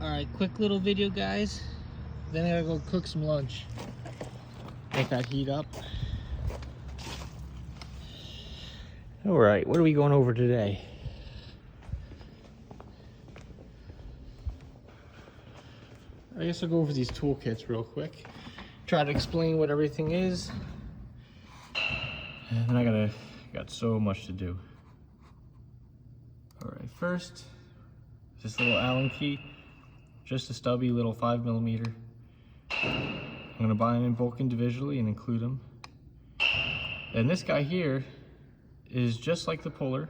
Alright, quick little video, guys. Then I gotta go cook some lunch. Let that heat up. Alright, what are we going over today? I guess I'll go over these toolkits real quick. Try to explain what everything is. And then I got so much to do. Alright, first, this little Allen key. Just a stubby little 5mm. I'm gonna buy them in bulk individually and include them. And this guy here is just like the puller,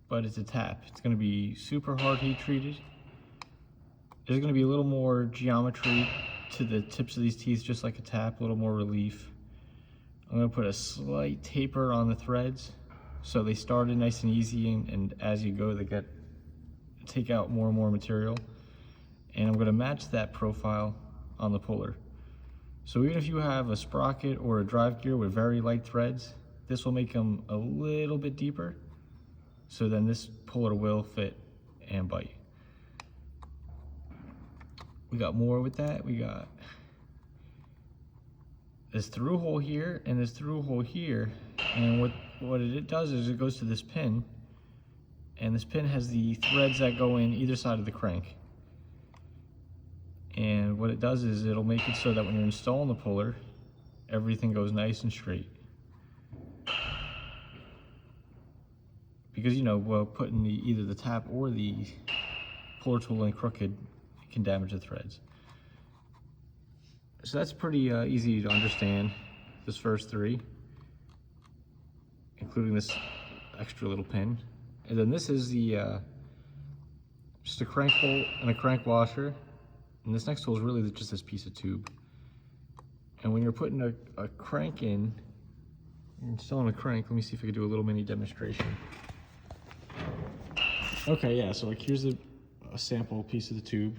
but it's a tap. It's gonna be super hard heat treated. There's gonna be a little more geometry to the tips of these teeth, just like a tap, a little more relief. I'm gonna put a slight taper on the threads so they started nice and easy, and as you go, they take out more and more material. And I'm gonna match that profile on the puller. So even if you have a sprocket or a drive gear with very light threads, this will make them a little bit deeper. So then this puller will fit and bite. We got more with that. We got this through hole here and this through hole here. And what it does is it goes to this pin, and this pin has the threads that go in either side of the crank. And what it does is it'll make it so that when you're installing the puller, everything goes nice and straight. Because, you know, well, putting either the tap or the puller tool in crooked can damage the threads. So that's pretty easy to understand, this first three, including this extra little pin. And then this is the just a crank bolt and a crank washer. And this next tool is really just this piece of tube. And when you're putting a crank in, you're installing a crank, let me see if I can do a little mini demonstration. Okay, yeah, so like here's a sample piece of the tube.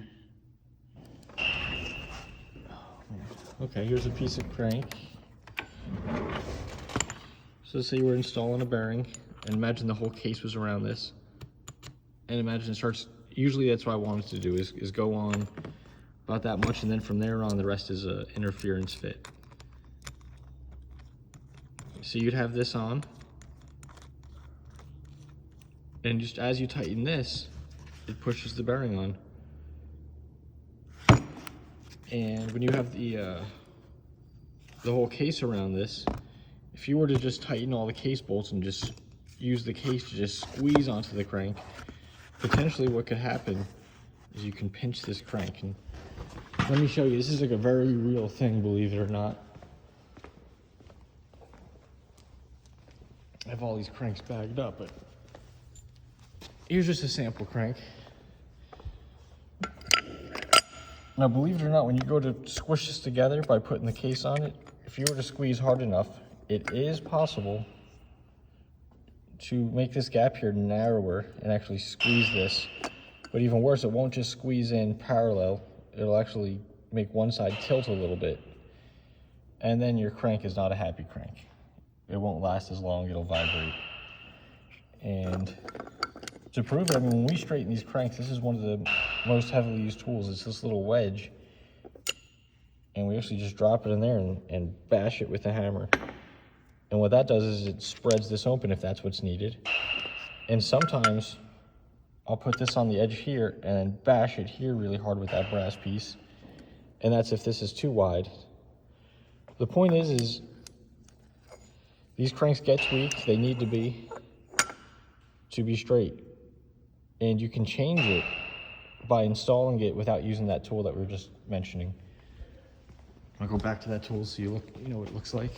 Okay, here's a piece of crank. So say you were installing a bearing, and imagine the whole case was around this. And imagine it starts, usually that's what I wanted to do, is go on about that much, and then from there on, the rest is a interference fit. So you'd have this on, and just as you tighten this, it pushes the bearing on. And when you have the whole case around this, if you were to just tighten all the case bolts and just use the case to just squeeze onto the crank, potentially what could happen is you can pinch this crank. And let me show you, this is like a very real thing, believe it or not. I have all these cranks bagged up, but here's just a sample crank. Now, believe it or not, when you go to squish this together by putting the case on it, if you were to squeeze hard enough, it is possible to make this gap here narrower and actually squeeze this. But even worse, it won't just squeeze in parallel. It'll actually make one side tilt a little bit. And then your crank is not a happy crank. It won't last as long, it'll vibrate. And to prove it, I mean, when we straighten these cranks, this is one of the most heavily used tools. It's this little wedge. And we actually just drop it in there and bash it with a hammer. And what that does is it spreads this open if that's what's needed. And sometimes I'll put this on the edge here and bash it here really hard with that brass piece. And that's if this is too wide. The point is these cranks get tweaked. They need to be straight. And you can change it by installing it without using that tool that we were just mentioning. I'll go back to that tool so you know what it looks like.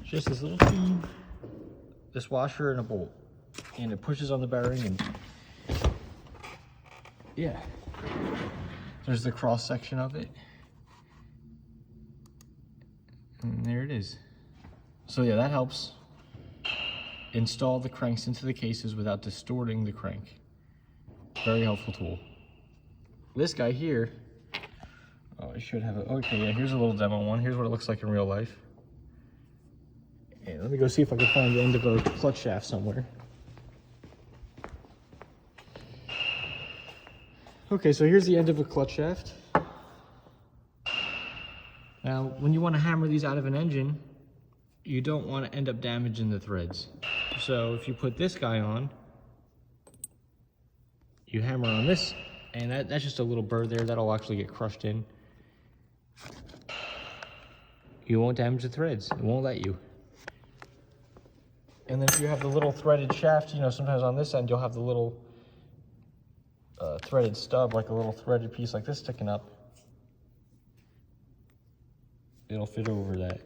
Just this little tube, this washer and a bolt, and it pushes on the bearing, and yeah, there's the cross section of it, and there it is. So yeah, that helps install the cranks into the cases without distorting the crank. Very helpful tool. This guy here, oh, I should have it. Okay, yeah, here's a little demo one. Here's what it looks like in real life. And let me go see if I can find the end of a clutch shaft somewhere. Okay, so here's the end of a clutch shaft. Now, when you want to hammer these out of an engine, you don't want to end up damaging the threads. So if you put this guy on, you hammer on this, and that's just a little burr there that'll actually get crushed in. You won't damage the threads, it won't let you. And then if you have the little threaded shaft, you know, sometimes on this end you'll have the little threaded stub, like a little threaded piece like this sticking up. It'll fit over that.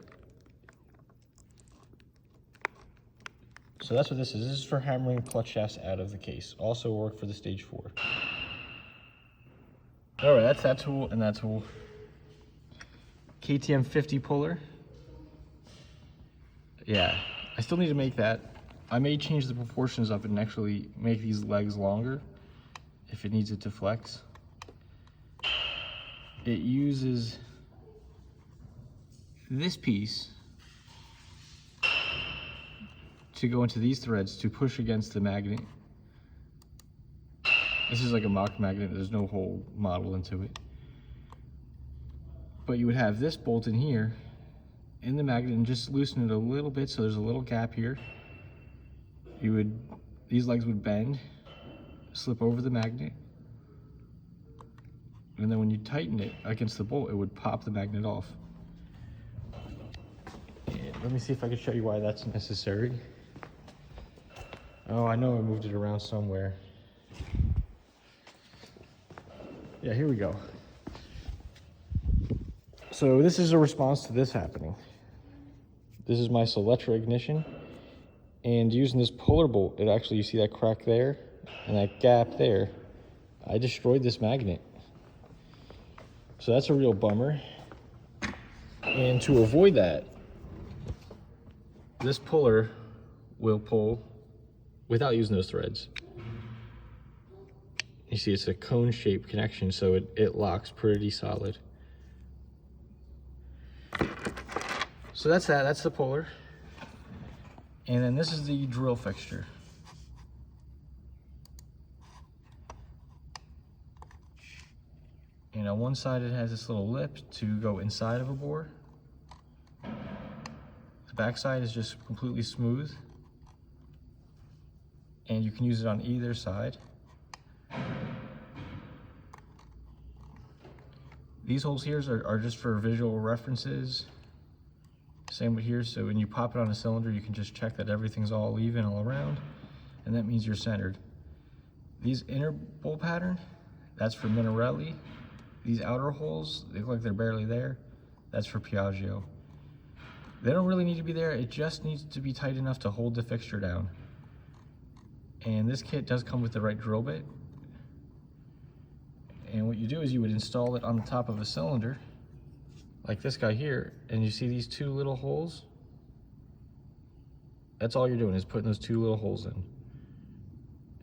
So that's what this is. This is for hammering clutch shafts out of the case. Also work for the stage 4. All right, that's that tool and that tool. KTM 50 puller. Yeah, I still need to make that. I may change the proportions of it and actually make these legs longer if it needs it to flex. It uses this piece to go into these threads to push against the magnet. This is like a mock magnet, there's no whole model into it. But you would have this bolt in here in the magnet and just loosen it a little bit so there's a little gap here. These legs would bend, slip over the magnet, and then when you tighten it against the bolt, it would pop the magnet off. And let me see if I can show you why that's necessary. Oh, I know I moved it around somewhere. Yeah, here we go. So this is a response to this happening. This is my Soletra ignition, and using this puller bolt, it actually, you see that crack there and that gap there, I destroyed this magnet. So that's a real bummer. And to avoid that, this puller will pull without using those threads. You see it's a cone-shaped connection, so it locks pretty solid. So that's that, that's the puller. And then this is the drill fixture. And on one side it has this little lip to go inside of a bore. The back side is just completely smooth. And you can use it on either side. These holes here are just for visual references. Same with here, so when you pop it on a cylinder, you can just check that everything's all even all around, and that means you're centered. These inner bolt pattern, that's for Minarelli. These outer holes, they look like they're barely there. That's for Piaggio. They don't really need to be there, it just needs to be tight enough to hold the fixture down. And this kit does come with the right drill bit. And what you do is you would install it on the top of a cylinder, like this guy here, and you see these two little holes? That's all you're doing, is putting those two little holes in.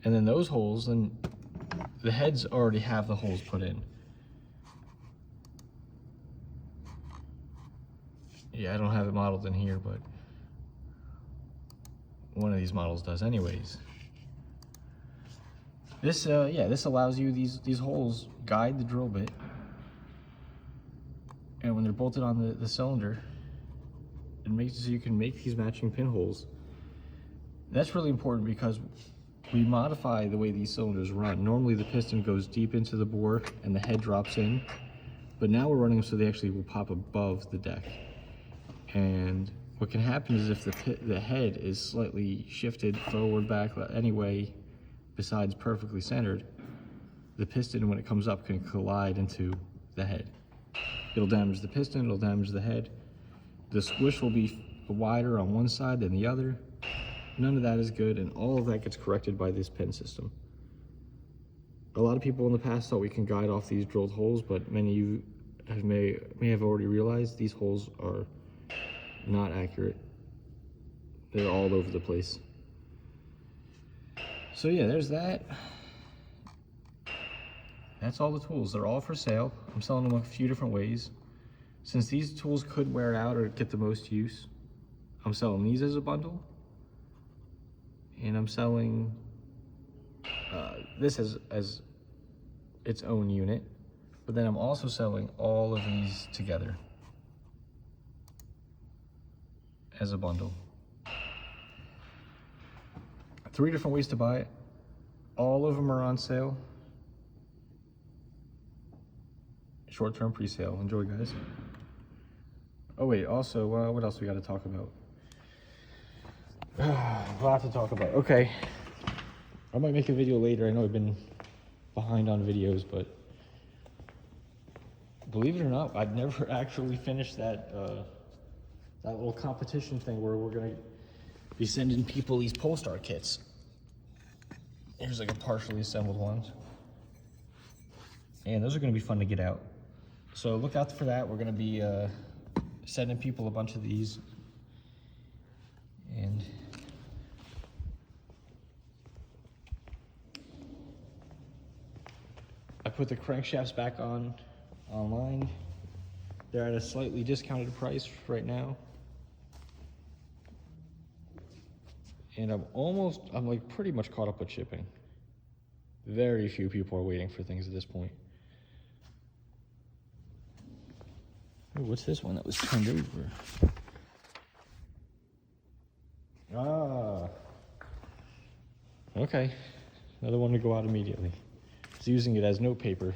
And then those holes, then the heads already have the holes put in. Yeah, I don't have it modeled in here, but one of these models does anyways. This, this allows you, these holes guide the drill bit. And when they're bolted on the cylinder, it makes it so you can make these matching pinholes. That's really important because we modify the way these cylinders run. Normally the piston goes deep into the bore and the head drops in, but now we're running them so they actually will pop above the deck. And what can happen is if the head is slightly shifted forward, back, any way besides perfectly centered, the piston, when it comes up, can collide into the head. It'll damage the piston, it'll damage the head. The squish will be wider on one side than the other. None of that is good, and all of that gets corrected by this pin system. A lot of people in the past thought we can guide off these drilled holes, but many of you may have already realized these holes are not accurate. They're all over the place. So yeah, there's that. That's all the tools. They're all for sale. I'm selling them a few different ways. Since these tools could wear out or get the most use, I'm selling these as a bundle. And I'm selling this as its own unit, but then I'm also selling all of these together as a bundle. 3 different ways to buy it. All of them are on sale. Short-term pre-sale. Enjoy, guys. Oh wait, also, what else we got to talk about? A lot to talk about. Okay, I might make a video later. I know I've been behind on videos, but believe it or not, I've never actually finished that that little competition thing where we're gonna be sending people these Polestar kits. Here's like a partially assembled ones, and those are gonna be fun to get out. So look out for that. We're gonna be sending people a bunch of these, and I put the crankshafts back online. They're at a slightly discounted price right now. And I'm like pretty much caught up with shipping. Very few people are waiting for things at this point. Ooh, what's this one that was turned over? Ah. Okay. Another one to go out immediately. I was using it as note paper.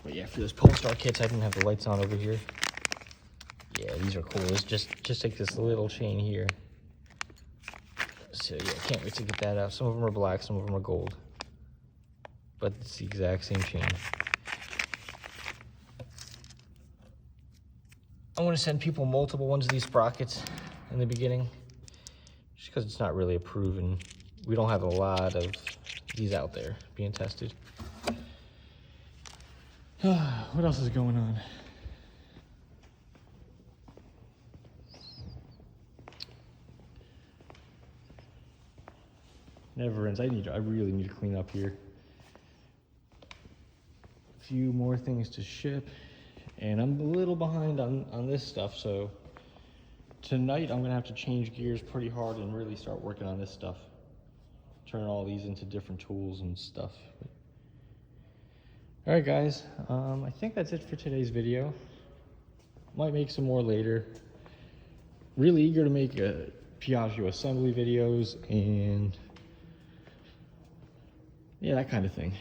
But yeah, for those Polestar kits, I didn't have the lights on over here. Yeah, these are cool. It's just like this little chain here. So yeah, can't wait to get that out. Some of them are black, some of them are gold. But it's the exact same chain. I want to send people multiple ones of these sprockets in the beginning, just because it's not really a proven. We don't have a lot of these out there being tested. What else is going on? Never ends. I really need to clean up here. A few more things to ship, and I'm a little behind on this stuff, so tonight I'm gonna have to change gears pretty hard and really start working on this stuff. Turn all these into different tools and stuff. All right, guys, I think that's it for today's video. Might make some more later. Really eager to make Piaggio assembly videos and yeah, that kind of thing.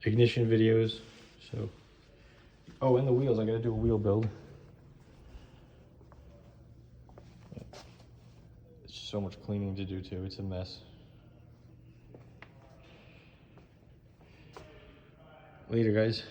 Ignition videos. So, oh, and the wheels. I gotta do a wheel build. It's so much cleaning to do too. It's a mess. Later, guys.